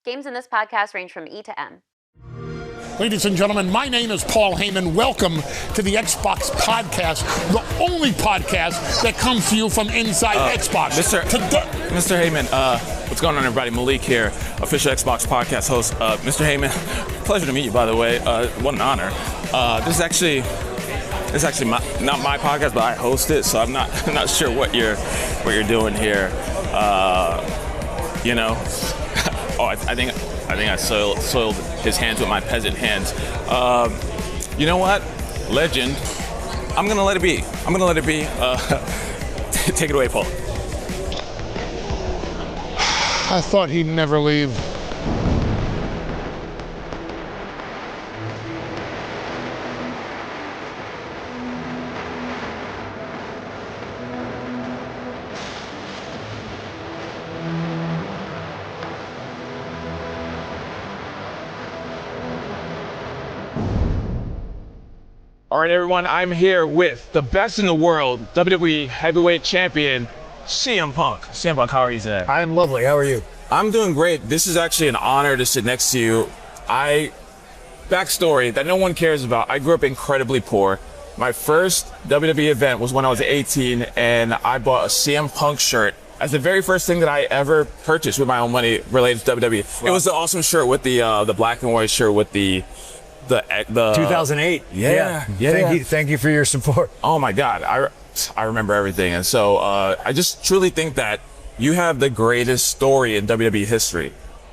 Games in this podcast range from E to M. Ladies and gentlemen, my name is Paul Heyman. Welcome to the Xbox Podcast, the only podcast that comes to you from inside Xbox. Mr. Heyman, what's going on, everybody? Malik here, official Xbox Podcast host. Mr. Heyman, pleasure to meet you, by the way. What an honor. This is actually not my podcast, but I host it, so I'm not sure what you're doing here. I think I soiled his hands with my peasant hands. You know what? Legend. I'm gonna let it be. Take it away, Paul. I thought he'd never leave. All right, everyone, I'm here with the best in the world, WWE Heavyweight Champion, CM Punk. CM Punk, how are you today? I'm lovely. How are you? I'm doing great. This is actually an honor to sit next to you. Backstory that no one cares about. I grew up incredibly poor. My first WWE event was when I was 18, and I bought a CM Punk shirt as the very first thing that I ever purchased with my own money related to WWE. Wow. It was the awesome shirt with the black and white shirt with the 2008. Yeah. Thank you for your support. Oh my God, I remember everything, and so I just truly think that you have the greatest story in WWE history.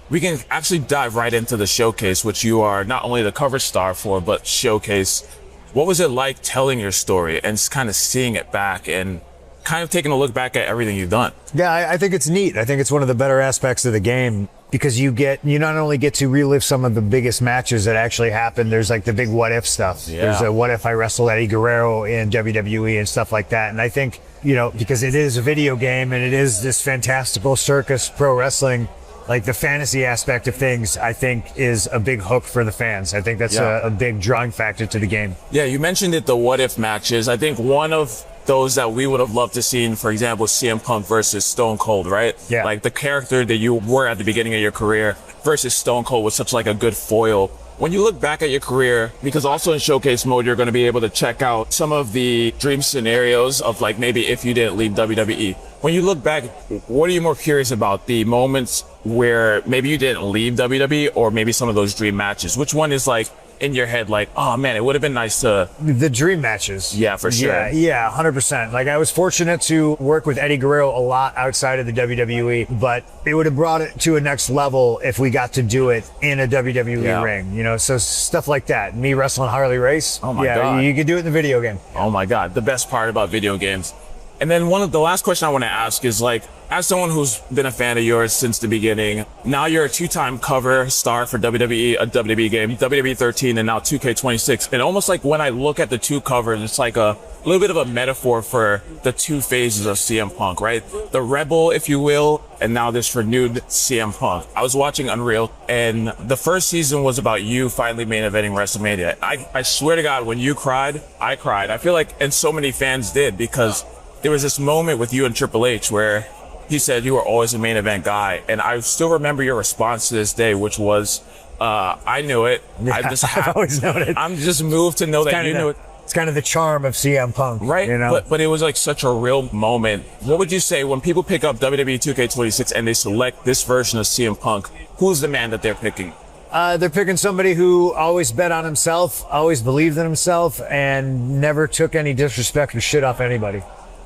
We can actually dive right into the showcase, which you are not only the cover star for, but showcase. What was it like telling your story and kind of seeing it back and kind of taking a look back at everything you've done? Yeah, I think it's neat. I think it's one of the better aspects of the game, because you not only get to relive some of the biggest matches that actually happened. There's like the big what if stuff. Yeah. There's a what if I wrestled Eddie Guerrero in WWE and stuff like that. And I think, because it is a video game and it is this fantastical circus pro wrestling, like the fantasy aspect of things, I think is a big hook for the fans. I think that's a big drawing factor to the game. Yeah, you mentioned it, the what if matches. I think one of those that we would have loved to see, for example, CM Punk versus Stone Cold, right? Yeah. Like the character that you were at the beginning of your career versus Stone Cold was such like a good foil. When you look back at your career, because also in showcase mode, you're going to be able to check out some of the dream scenarios of like maybe if you didn't leave WWE. When you look back, what are you more curious about? The moments where maybe you didn't leave WWE or maybe some of those dream matches? Which one is like in your head, like, oh man, it would have been nice to... The dream matches. Yeah, for sure. Yeah, 100%. Like I was fortunate to work with Eddie Guerrero a lot outside of the WWE, but it would have brought it to a next level if we got to do it in a WWE ring, so stuff like that. Me wrestling Harley Race. Oh my God. You could do it in the video game. Oh my God. The best part about video games. And then the last question I want to ask is like, as someone who's been a fan of yours since the beginning, now you're a two-time cover star for WWE, a WWE game, WWE 13 and now 2k26. And almost like when I look at the two covers, it's like a little bit of a metaphor for the two phases of CM Punk, right? The rebel, if you will, and now this renewed CM Punk. I was watching Unreal, and the first season was about you finally main eventing WrestleMania. I swear to God, when you cried, I cried. I feel like, and so many fans did, because there was this moment with you and Triple H where he said you were always a main event guy. And I still remember your response to this day, which was, I knew it. Yeah, I've always known it. I'm just moved to know that you knew it. It's kind of the charm of CM Punk. Right? But it was like such a real moment. What would you say when people pick up WWE 2k26 and they select this version of CM Punk? Who's the man that they're picking? They're picking somebody who always bet on himself, always believed in himself, and never took any disrespect or shit off anybody.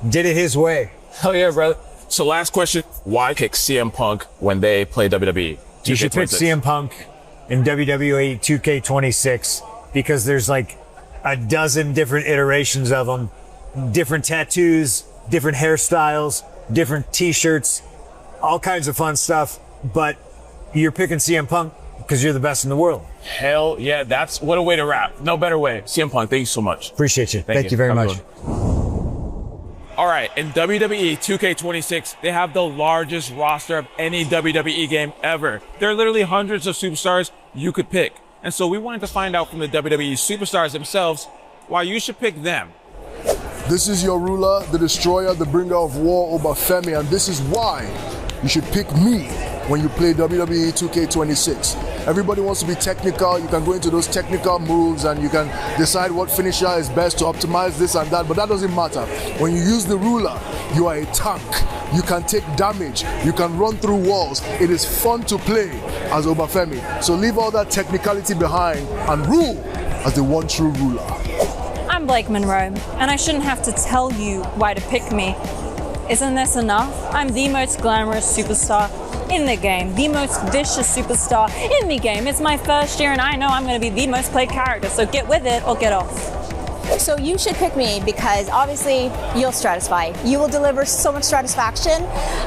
Did it his way. Hell yeah, brother. So last question, why pick CM Punk when they play WWE? You should pick CM Punk in WWE 2k26 because there's like a dozen different iterations of them, different tattoos, different hairstyles, different t-shirts, all kinds of fun stuff. But you're picking CM Punk because you're the best in the world. Hell yeah, that's what a way to wrap. No better way. CM Punk, thank you so much. Appreciate you. Thank you very much. All right, in WWE 2k26, they have the largest roster of any WWE game ever. There are literally hundreds of superstars you could pick. And so we wanted to find out from the WWE superstars themselves why you should pick them. This is your ruler, the destroyer, the bringer of war, Obafemi, and this is why you should pick me when you play WWE 2k26. Everybody wants to be technical. You can go into those technical moves and you can decide what finisher is best to optimize this and that, but that doesn't matter. When you use the ruler, you are a tank. You can take damage. You can run through walls. It is fun to play as Obafemi. So leave all that technicality behind and rule as the one true ruler. I'm Blake Monroe, and I shouldn't have to tell you why to pick me. Isn't this enough? I'm the most glamorous superstar in the game, the most vicious superstar in the game. It's my first year, and I know I'm going to be the most played character, so get with it or get off. So you should pick me because obviously you'll stratify. You will deliver so much satisfaction.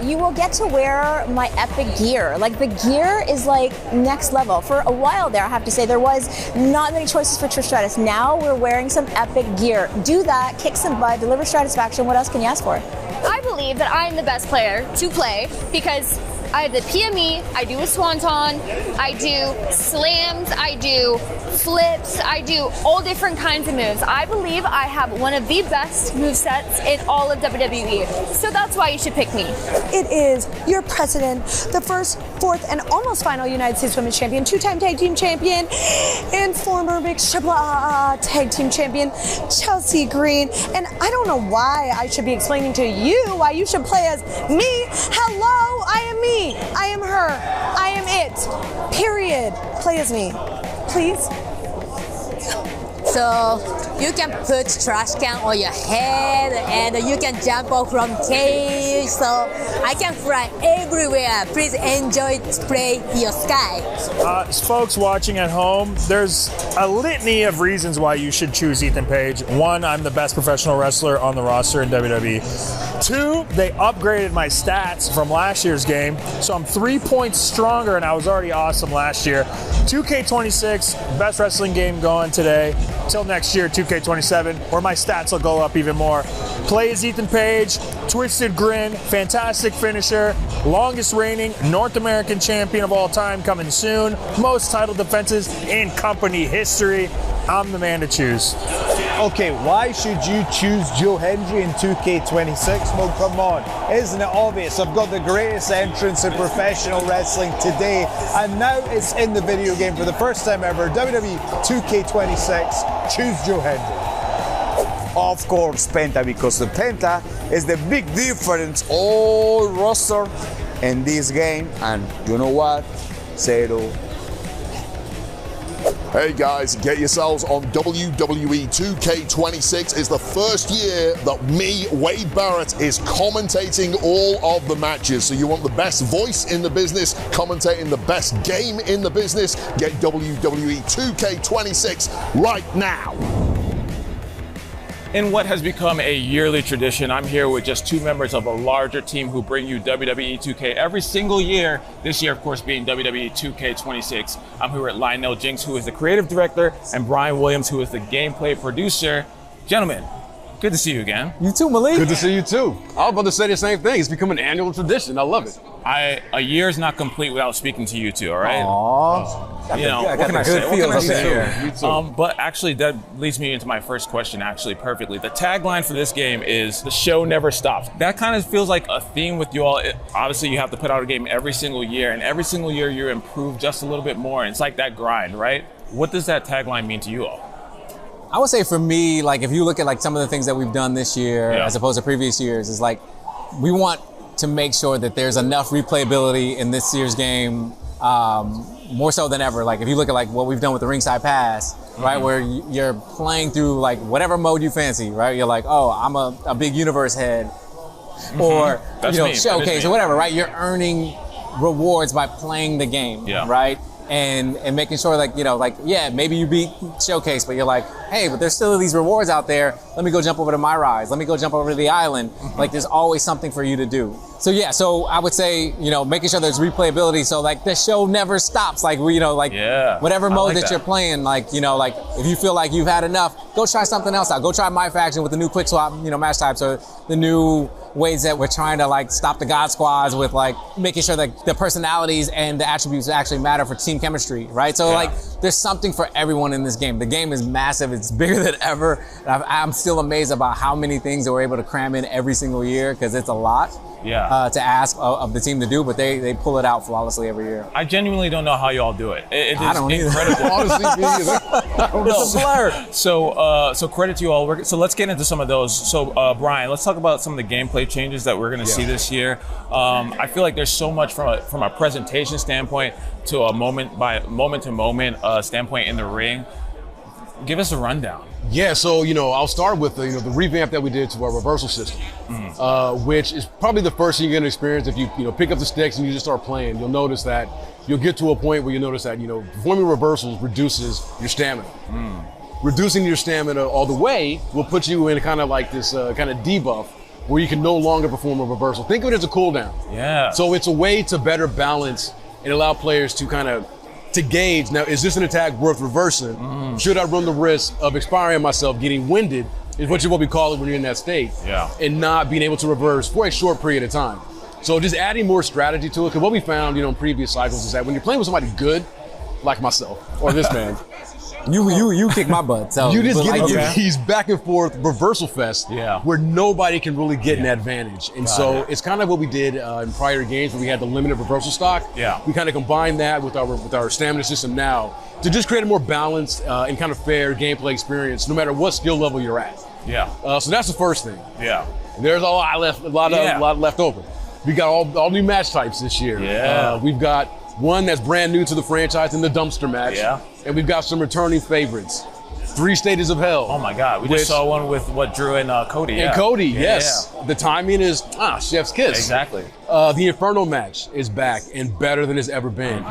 You will get to wear my epic gear. Like, the gear is like next level. For a while there, I have to say, there was not many choices for Trish Stratus. Now we're wearing some epic gear. Do that, kick some butt, deliver satisfaction. What else can you ask for? I believe that I'm the best player to play because I have the PME, I do a swanton, I do slams, I do flips, I do all different kinds of moves. I believe I have one of the best movesets in all of WWE. So that's why you should pick me. It is your president, the first, fourth, and almost final United States Women's Champion, two-time tag team champion, and former mixed triple tag team champion, Chelsea Green. And I don't know why I should be explaining to you why you should play as me. Hello, I am me. I am her. I am it. Period. Play as me. Please. So you can put trash can on your head and you can jump off from cage. So I can fly everywhere. Please enjoy play your sky. Folks watching at home, there's a litany of reasons why you should choose Ethan Page. One, I'm the best professional wrestler on the roster in WWE. Two, they upgraded my stats from last year's game, so I'm 3 points stronger and I was already awesome last year. 2K26, best wrestling game going today. Till next year, 2K27, where my stats will go up even more. Play as Ethan Page, twisted grin, fantastic finisher, longest reigning North American champion of all time coming soon, most title defenses in company history. I'm the man to choose. Okay, why should you choose Joe Hendry in 2K26? Well, come on, isn't it obvious? I've got the greatest entrance in professional wrestling today, and now it's in the video game for the first time ever. WWE 2K26, choose Joe Hendry. Of course, Penta, because the Penta is the big difference all roster in this game, and you know what? Zero. Hey guys, get yourselves on WWE 2K26. It's the first year that me, Wade Barrett, is commentating all of the matches. So you want the best voice in the business, commentating the best game in the business, get WWE 2K26 right now. In what has become a yearly tradition, I'm here with just two members of a larger team who bring you WWE 2K every single year. This year, of course, being WWE 2K26. I'm here with Lionel Jinks, who is the creative director, and Brian Williams, who is the gameplay producer. Gentlemen, good to see you again. You too, Malik. Good to see you too. I was about to say the same thing. It's become an annual tradition. I love it. A year is not complete without speaking to you two, all right? Aww. You know, what can I say? But actually, that leads me into my first question, actually, perfectly. The tagline for this game is, the show never stops. That kind of feels like a theme with you all. Obviously, you have to put out a game every single year, and every single year you improve just a little bit more. And it's like that grind, right? What does that tagline mean to you all? I would say for me, like, if you look at like some of the things that we've done this year as opposed to previous years, is like, we want to make sure that there's enough replayability in this year's game, more so than ever. Like, if you look at like what we've done with the Ringside Pass, right, where you're playing through like whatever mode you fancy, right? You're like, oh, I'm a big universe head, or showcase or whatever, right? You're earning rewards by playing the game, right? And making sure, like, maybe you beat Showcase, but you're like, hey, but there's still these rewards out there. Let me go jump over to My Rise. Let me go jump over to the island. Like, there's always something for you to do. So so I would say, making sure there's replayability, so like the show never stops. Like, whatever mode that you're playing, like if you feel like you've had enough, go try something else out. Go try My Faction with the new quick swap, match types, or the new ways that we're trying to like stop the God Squads with like making sure that the personalities and the attributes actually matter for team chemistry, right? So like there's something for everyone in this game. The game is massive, it's bigger than ever. I'm still amazed about how many things that we're able to cram in every single year, because it's a lot. Yeah. To ask of the team to do, but they pull it out flawlessly every year. I genuinely don't know how y'all do it. It is I don't incredible. Honestly, me either. I don't know. It's a blur. So credit to you all. So let's get into some of those. So Brian, let's talk about some of the gameplay changes that we're going to see this year. I feel like there's so much from a presentation standpoint to a moment to moment standpoint in the ring. Give us a rundown. Yeah, so I'll start with the revamp that we did to our reversal system, which is probably the first thing you're gonna experience if you pick up the sticks and you just start playing. You'll notice that you'll get to a point where you notice that performing reversals reduces your stamina. Reducing your stamina all the way will put you in kind of like this kind of debuff where you can no longer perform a reversal. Think of it as a cooldown. Yeah. So it's a way to better balance and allow players to gauge, now, is this an attack worth reversing? Should I run the risk of expiring myself, getting winded, is what we call it when you're in that state, and not being able to reverse for a short period of time. So just adding more strategy to it, because what we found, in previous cycles is that when you're playing with somebody good, like myself, or this man, you kick my butt. So you just get into these back and forth reversal fest where nobody can really get an advantage. And it's kind of what we did in prior games where we had the limited reversal stock. We kind of combined that with our stamina system now to just create a more balanced and kind of fair gameplay experience no matter what skill level you're at. So that's the first thing. There's a lot left open. We got all new match types this year. We've got one that's brand new to the franchise in the dumpster match. And we've got some returning favorites. 3 Stages of Hell. Oh my God, we just saw one with Drew and Cody. And Cody, yes. The timing is chef's kiss. Exactly. The Inferno match is back and better than it's ever been.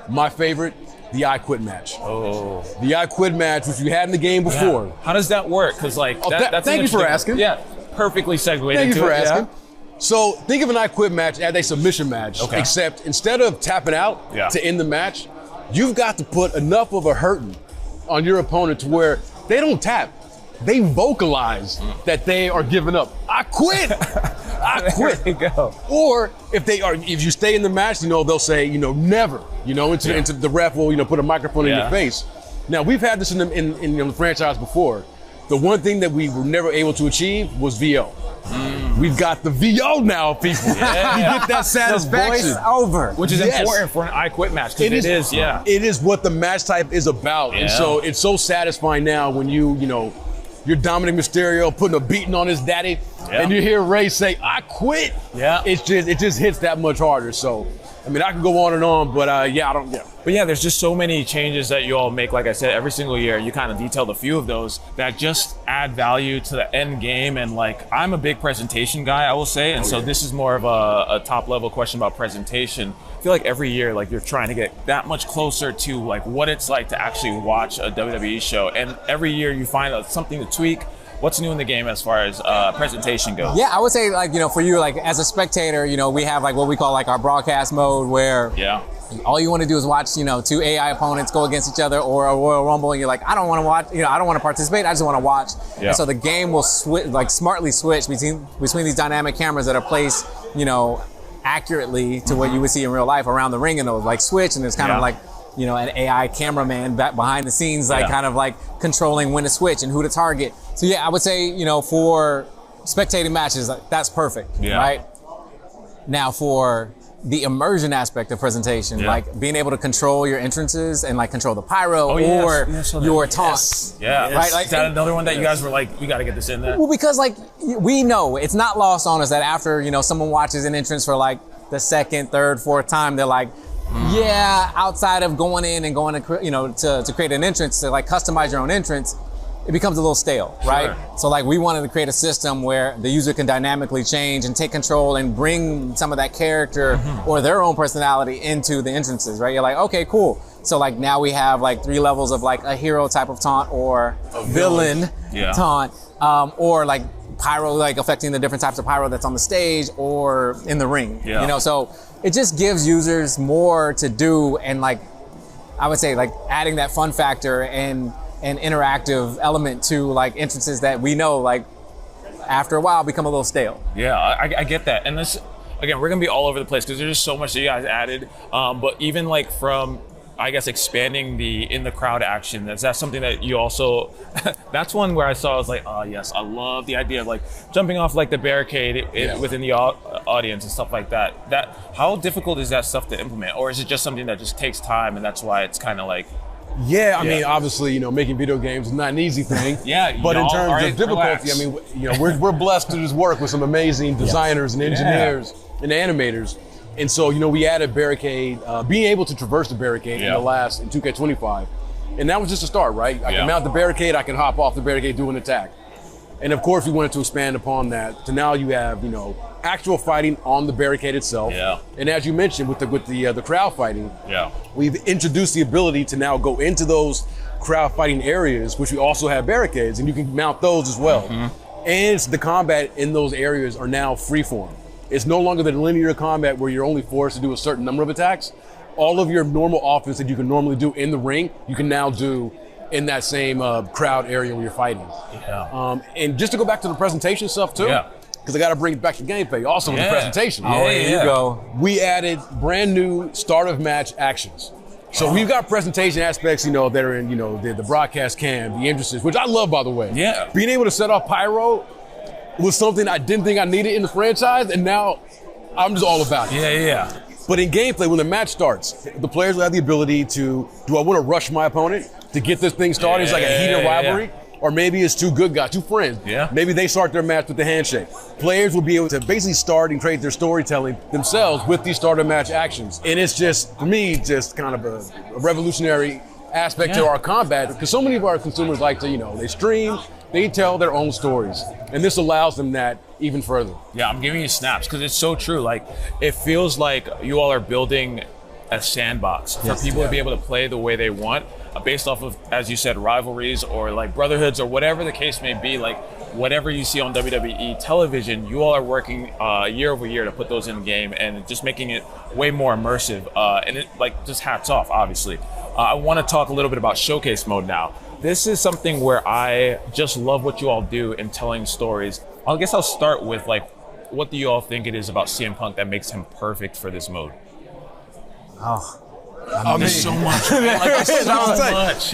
My favorite, the I Quit match. Oh. The I Quit match, which we had in the game before. How does that work? Because that's thank you for asking. Yeah, perfectly segued into it. Thank you for asking. So think of an I Quit match as a submission match, except instead of tapping out to end the match, you've got to put enough of a hurting on your opponent to where they don't tap. They vocalize that they are giving up. I quit. I quit. There you go. Or if you stay in the match, they'll say, never. Into the ref will put a microphone in your face. Now we've had this in the franchise before. The one thing that we were never able to achieve was VO. We've got the VO now, people. You get that satisfaction. The voice over. Which is important for an I Quit match, because it is what the match type is about. And so it's so satisfying now when you're Dominic Mysterio putting a beating on his daddy, and you hear Ray say, I quit. It just hits that much harder. So, I mean, I can go on and on, but I don't. But there's just so many changes that you all make. Like I said, every single year, you kind of detailed a few of those that just add value to the end game. And I'm a big presentation guy, I will say. And so this is more of a top level question about presentation. I feel like every year, you're trying to get that much closer to what it's like to actually watch a WWE show. And every year you find something to tweak. What's new in the game as far as presentation goes? Yeah, I would say for you, as a spectator, we have what we call our broadcast mode where all you want to do is watch, 2 AI opponents go against each other or a Royal Rumble, and you're like, I don't want to watch, I don't want to participate, I just want to watch. And so the game will smartly switch between these dynamic cameras that are placed, accurately to what you would see in real life around the ring, and they'll switch, and there's kind of an AI cameraman back behind the scenes, controlling when to switch and who to target. So I would say, for spectating matches, that's perfect, right? Now for the immersion aspect of presentation, being able to control your entrances and control the pyro or your taunts. Right? Is that another one that you guys were we got to get this in there? Well, because we know it's not lost on us that after, someone watches an entrance for the 2nd, 3rd, 4th time, they're like, outside of going in and going to, to create an entrance, to customize your own entrance, it becomes a little stale, right? So we wanted to create a system where the user can dynamically change and take control and bring some of that character or their own personality into the entrances, right? You're like, okay, cool. So now we have 3 levels of a hero type of taunt or a villain taunt, or pyro, affecting the different types of pyro that's on the stage or in the ring, so it just gives users more to do. And I would say adding that fun factor and an interactive element to entrances that we know after a while become a little stale. I get that. And this, again, we're gonna be all over the place because there's just so much that you guys added. But even from I guess, expanding the in the crowd action. Is that something that you also? That's one where I saw. I was like, oh yes, I love the idea of like jumping off like the barricade within the audience and stuff like that. How difficult is that stuff to implement, or is it just something that just takes time and that's why it's kind of like? Yeah, I mean, obviously, you know, making video games is not an easy thing. But in terms of difficulty, relax. I mean, you know, we're blessed to just work with some amazing designers and engineers and animators. And so, you know, we added barricade, being able to traverse the barricade in 2K25. And that was just a start, right? I can mount the barricade, I can hop off the barricade, do an attack. And of course, we wanted to expand upon that to now you have, you know, actual fighting on the barricade itself. And as you mentioned, with the crowd fighting, we've introduced the ability to now go into those crowd fighting areas, which we also have barricades, and you can mount those as well. And the combat in those areas are now freeform. It's no longer the linear combat where you're only forced to do a certain number of attacks. All of your normal offense that you can normally do in the ring, you can now do in that same crowd area where you're fighting. And just to go back to the presentation stuff too, because I got to bring it back to gameplay also with the presentation. Here you go. We added brand new start of match actions. So we've got presentation aspects, you know, that are in, you know, the broadcast cam, the entrances, which I love, by the way. Being able to set off pyro was something I didn't think I needed in the franchise, and now I'm just all about it. But in gameplay, when the match starts, the players will have the ability to, do I want to rush my opponent to get this thing started? It's like a heated rivalry. Or maybe it's two good guys, two friends. Maybe they start their match with the handshake. Players will be able to basically start and create their storytelling themselves with these start of match actions. And it's just, for me, just kind of a revolutionary aspect to our combat, because so many of our consumers like to, you know, they stream, they tell their own stories. And this allows them that even further. I'm giving you snaps because it's so true. Like, it feels like you all are building a sandbox for people to be able to play the way they want, based off of, as you said, rivalries or like brotherhoods or whatever the case may be. Like, whatever you see on WWE television, you all are working year over year to put those in game and just making it way more immersive. And it, like, just hats off, obviously. I want to talk a little bit about showcase mode now. This is something where I just love what you all do in telling stories. I guess I'll start with, like, what do you all think it is about CM Punk that makes him perfect for this mode? I mean, there's so much. Like, there's so much.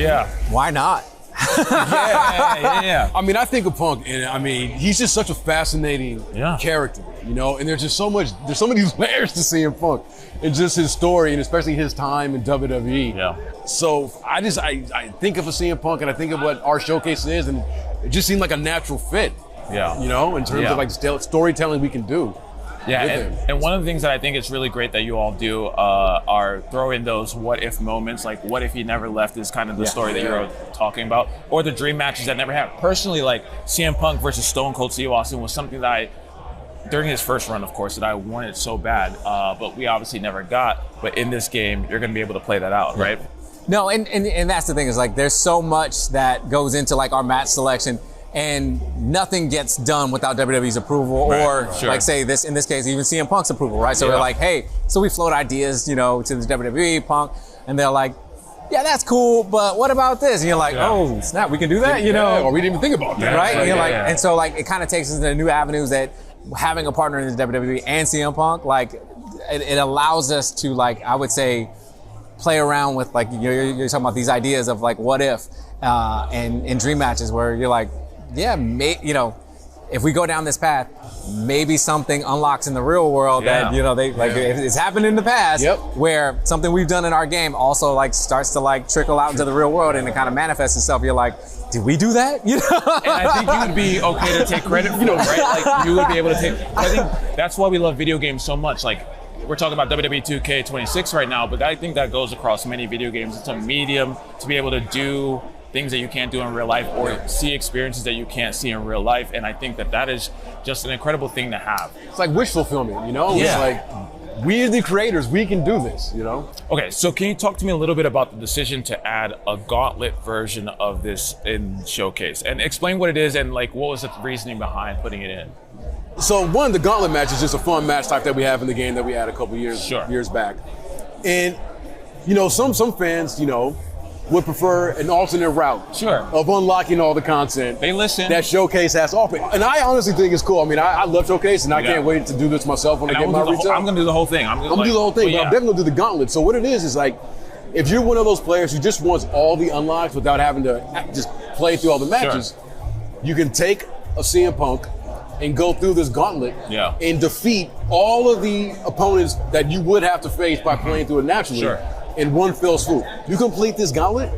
Why not? I mean, I think of Punk, and I mean, he's just such a fascinating character, you know. And there's just so much. There's so many layers to CM Punk, and just his story, and especially his time in WWE. So I think of a CM Punk, and I think of what our showcase is, and it just seemed like a natural fit. You know, in terms of like storytelling we can do. And one of the things that I think is really great that you all do are throw in those what if moments, like what if he never left is kind of the story that you're talking about, or the dream matches that never happened. Personally, like CM Punk versus Stone Cold Steve Austin was something that I, during his first run, of course, that I wanted so bad, but we obviously never got. But in this game, you're going to be able to play that out, right? No, and that's the thing is, like, there's so much that goes into like our match selection. And nothing gets done without WWE's approval, or like say this in this case, even CM Punk's approval, right? So we're like, hey, so we float ideas, you know, to the WWE Punk, and they're like, yeah, that's cool, but what about this? And you're like, oh snap, we can do that, you know? Or we didn't even think about that, right? And you're like, and so like it kind of takes us into new avenues that having a partner in the WWE and CM Punk, like it allows us to, like, I would say, play around with, like, you're talking about these ideas of like what if, and in dream matches where you're like, yeah, you know, if we go down this path, maybe something unlocks in the real world that, you know, it's happened in the past where something we've done in our game also like starts to like trickle out into the real world and it kind of manifests itself. You're like, did we do that? You know? And I think you would be okay to take credit for it, right? Like, you would be able to take, I think that's why we love video games so much. Like, we're talking about WWE 2k26 right now, but I think that goes across many video games. It's a medium to be able to do things that you can't do in real life, or see experiences that you can't see in real life. And I think that that is just an incredible thing to have. It's like wish fulfillment, you know? It's like, we're the creators, we can do this, you know? Okay, so can you talk to me a little bit about the decision to add a gauntlet version of this in Showcase, and explain what it is and like what was the reasoning behind putting it in? So one, the gauntlet match is just a fun match type that we have in the game that we had a couple years back. And, you know, some fans, you know, would prefer an alternate route of unlocking all the content that Showcase has to offer. And I honestly think it's cool. I mean, I love Showcase, and I can't wait to do this myself when I get my retail. I'm going to do the whole thing. I'm going to do the whole thing, but I'm definitely going to do the gauntlet. So what it is like, if you're one of those players who just wants all the unlocks without having to just play through all the matches, you can take a CM Punk and go through this gauntlet and defeat all of the opponents that you would have to face by playing through it naturally in one fell swoop. You complete this gauntlet,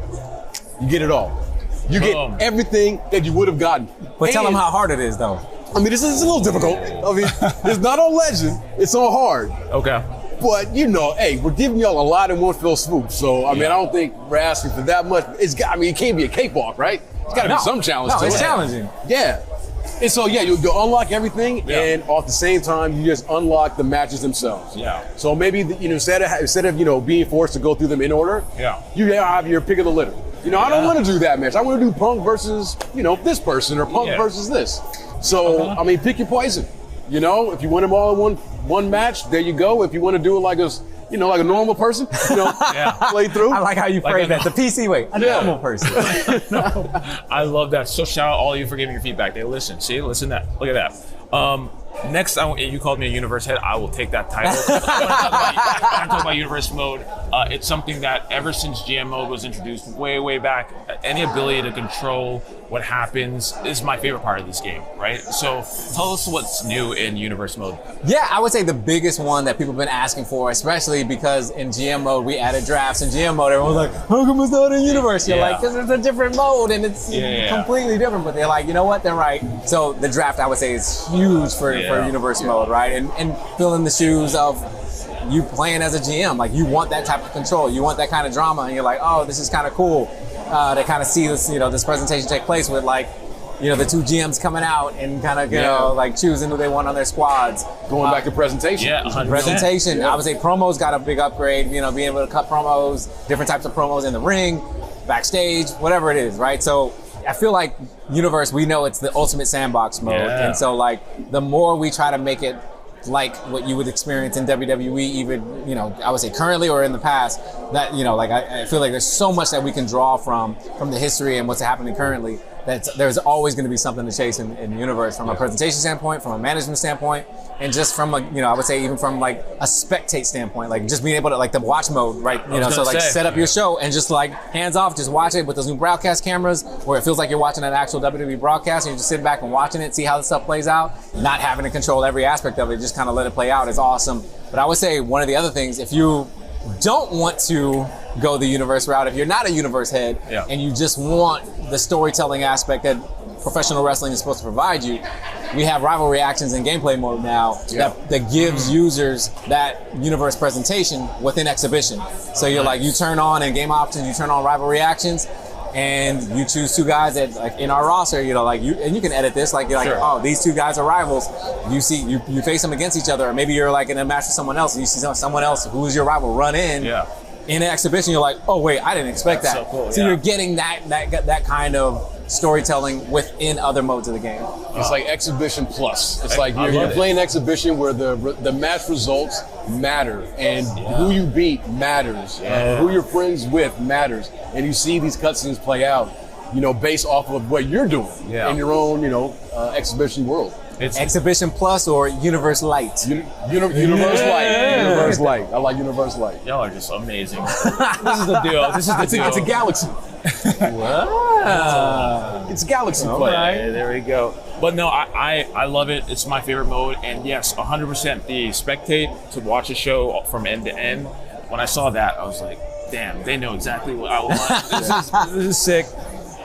you get it all. You get everything that you would have gotten. But tell them how hard it is, though. I mean, this is a little difficult. I mean, it's not on Legend, it's on Hard. Okay. But, you know, hey, we're giving y'all a lot in one fell swoop. So, I mean, I don't think we're asking for that much. I mean, it can't be a cakewalk, right? It's got to be some challenge to it. No, it's challenging. Yeah. And so, yeah, you unlock everything, and at the same time, you just unlock the matches themselves. Yeah. So maybe, you know, instead of you know, being forced to go through them in order, you have your pick of the litter. You know, I don't want to do that match. I want to do Punk versus, you know, this person, or Punk versus this. So, I mean, pick your poison. You know, if you want them all in one match, there you go. If you want to do it like a, you know, like a normal person, you know, play through. I like how you phrase that. The PC way, a normal person. I love that. So shout out all of you for giving your feedback. They listen. See, listen that. Look at that. Next, you called me a universe head. I will take that title. I want to talk about universe mode. It's something that ever since GM mode was introduced way back, any ability to control what happens is my favorite part of this game, right? So tell us what's new in universe mode. Yeah, I would say the biggest one that people have been asking for, especially because in GM mode we added drafts. In GM mode, everyone's like, how come it's not in universe? You're like, because it's a different mode and it's completely different. But they're like, you know what? They're right. So the draft, I would say, is huge for universe mode, right? And filling the shoes of you playing as a GM. Like, you want that type of control. You want that kind of drama. And you're like, oh, this is kind of cool. To kind of see this, you know, this presentation take place with, like, you know, the two GMs coming out and kind of, you know, like choosing who they want on their squads. Going back to presentation. Yeah, 100%. Presentation. I would say promos got a big upgrade, you know, being able to cut promos, different types of promos in the ring, backstage, whatever it is, right? So I feel like Universe, we know it's the ultimate sandbox mode. And so, like, the more we try to make it like what you would experience in WWE, even, you know, I would say currently or in the past, that, you know, like, I feel like there's so much that we can draw from the history and what's happening currently, that there's always going to be something to chase in Universe, from a presentation standpoint, from a management standpoint, and just from a, you know, I would say even from like a spectate standpoint, like just being able to, like, the watch mode, right? You know, so like set up your show and just like hands off, just watch it with those new broadcast cameras where it feels like you're watching an actual WWE broadcast and you're just sitting back and watching it, see how the stuff plays out, not having to control every aspect of it, just kind of let it play out is awesome. But I would say one of the other things, if you don't want to go the universe route, if you're not a universe head and you just want the storytelling aspect that professional wrestling is supposed to provide you, we have rival reactions in gameplay mode now that gives users that universe presentation within exhibition. So you're like, you turn on in game options, you turn on rival reactions, and you choose two guys that, like, in our roster, you know, like, you can edit this, like, you're like, oh, these two guys are rivals. You see, you face them against each other, or maybe you're like in a match with someone else and you see someone else who's your rival run in an exhibition, you're like, oh wait, I didn't expect that. So cool, so you're getting that kind of storytelling within other modes of the game. It's like exhibition plus. It's like you're playing exhibition where the match results matter, and who you beat matters, who you're friends with matters, and you see these cutscenes play out, you know, based off of what you're doing in your own, you know, exhibition world. It's Exhibition Plus or Universe Light. Universe Light. Universe Light. I like Universe Light. Y'all are just amazing. This is the deal. This is the deal. It's a galaxy. Wow. It's a galaxy play. Right, there we go. But no, I love it. It's my favorite mode. And yes, 100% the spectate to watch a show from end to end. When I saw that, I was like, damn, they know exactly what I want. This is sick.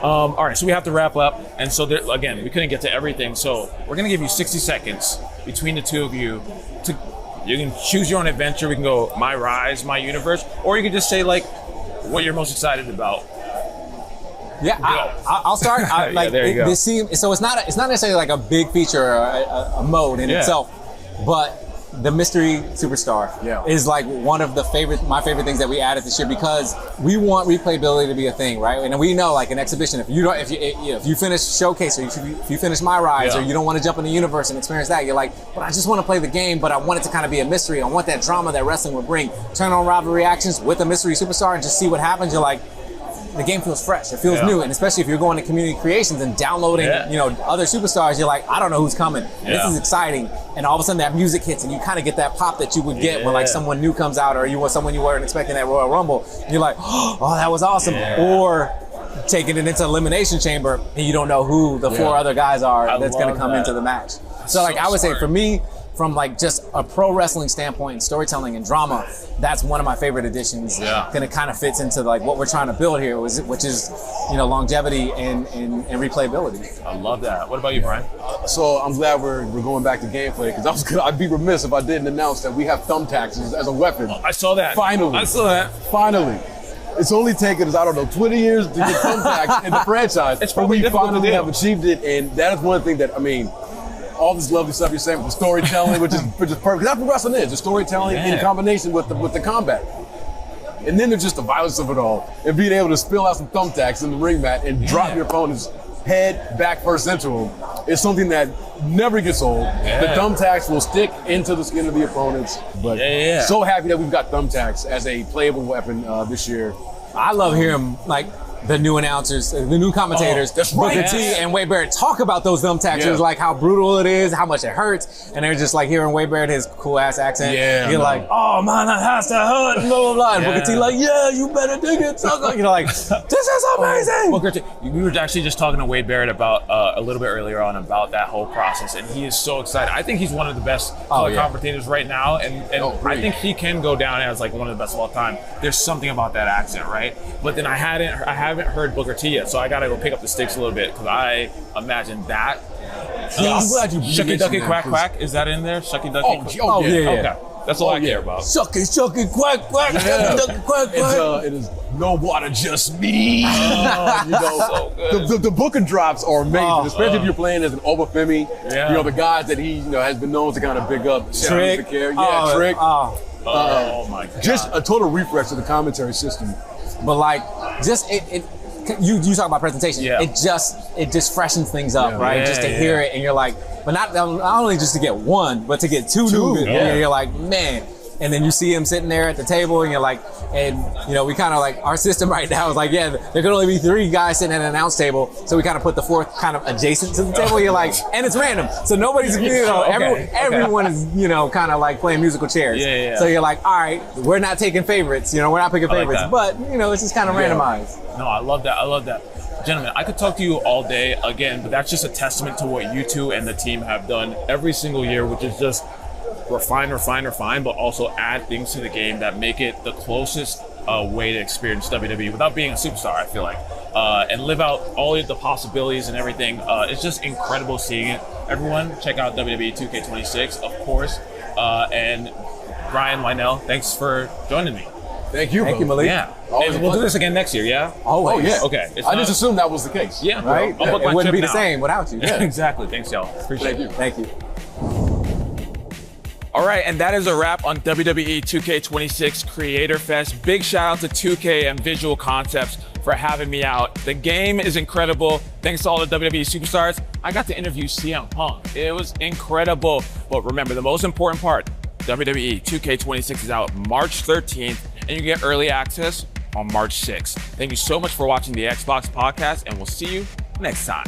All right, so we have to wrap up. And so, again, we couldn't get to everything. So we're going to give you 60 seconds between the two of you. You can choose your own adventure. We can go My Rise, My Universe. Or you can just say, like, what you're most excited about. Yeah, I'll start. There you go. So it's not necessarily like a big feature or a mode in itself, but the mystery superstar is like one of my favorite things that we added this year, because we want replayability to be a thing, right? And we know, like, an exhibition, if you finish Showcase, or if you finish My Rise, or you don't want to jump in the universe and experience that, you're like, but I just want to play the game, but I want it to kind of be a mystery. I want that drama that wrestling would bring. Turn on rival reactions with a mystery superstar and just see what happens. You're like, the game feels fresh. It feels new, and especially if you're going to community creations and downloading, other superstars, you're like, I don't know who's coming. This is exciting, and all of a sudden that music hits, and you kind of get that pop that you would get when like someone new comes out, or you want someone you weren't expecting at Royal Rumble. And you're like, oh, that was awesome. Or taking it into Elimination Chamber, and you don't know who the 4 other guys are that's going to come into the match. So like I would say for me, from like just a pro wrestling standpoint and storytelling and drama, that's one of my favorite additions. And it kind of fits into like what we're trying to build here, which is longevity and replayability. I love that. What about you, Brian? So I'm glad we're going back to gameplay, because I'd be remiss if I didn't announce that we have thumbtacks as a weapon. I saw that. Finally. I saw that. Finally. It's only taken us, 20 years to get thumbtacks in the franchise. It's probably but we difficult finally to do. have achieved it, and that is one thing that, all this lovely stuff you're saying with the storytelling, which is perfect. That's what wrestling is, the storytelling in combination with the combat. And then there's just the violence of it all, and being able to spill out some thumbtacks in the ring mat and drop your opponent's head back first into him is something that never gets old. The thumbtacks will stick into the skin of the opponents. But so happy that we've got thumbtacks as a playable weapon this year. I love hearing like the new announcers, the new commentators, Booker T and Wade Barrett talk about those thumbtacks. It's like how brutal it is, how much it hurts, and they're just like hearing Wade Barrett, his cool ass accent. You're like, oh man, that has to hurt, and blah blah blah. And Booker T like, yeah, you better dig it. So, like, this is amazing. Booker T, we were actually just talking to Wade Barrett about a little bit earlier on about that whole process, and he is so excited. I think he's one of the best commentators right now, and I think he can go down as like one of the best of all time. There's something about that accent, right? But then I haven't heard Booker T yet, so I gotta go pick up the sticks a little bit, because I imagine that. I'm glad you Shucky Ducky Quack Quack, is that in there? Shucky Ducky? Yeah. Okay, that's all I care about. Shucky Quack Quack, Shucky Ducky Quack Quack. It is no water, just me. The Booker drops are amazing, especially if you're playing as an Obafemi. The guys that he has been known to kind of pick up. Trick. Trick. Oh my God. Just a total refresh of the commentary system. But like, just you talk about presentation. It just freshens things up, right? Just to hear it, and you're like, but not only just to get one, but to get two new. You're like, man. And then you see him sitting there at the table, and you're like, and we kind of like, our system right now is like, there can only be 3 guys sitting at an announce table, so we kind of put the 4th kind of adjacent to the table. You're like, and it's random, so nobody's, everyone is, kind of like playing musical chairs. So you're like, all right, we're not taking favorites, we're not picking favorites, but it's just kind of randomized. No, I love that. Gentlemen, I could talk to you all day again, but that's just a testament to what you two and the team have done every single year, which is just refine, but also add things to the game that make it the closest way to experience WWE without being a superstar, I feel like. And live out all of the possibilities and everything. It's just incredible seeing it. Everyone, check out WWE 2k26, of course. And Brian Lionel, thanks for joining me. Thank you, Thank you, Malik. Yeah. And we'll do this again next year, yeah? Always. Oh, yeah. Okay. I just assumed that was the case. Yeah. Right? I'll book It my wouldn't trip be the now. same without you. Yeah, exactly. Thanks, y'all. Appreciate it. Thank you. All right, and that is a wrap on WWE 2K26 Creator Fest. Big shout out to 2K and Visual Concepts for having me out. The game is incredible. Thanks to all the WWE superstars. I got to interview CM Punk. It was incredible. But remember, the most important part, WWE 2K26 is out March 13th, and you get early access on March 6th. Thank you so much for watching the Xbox podcast, and we'll see you next time.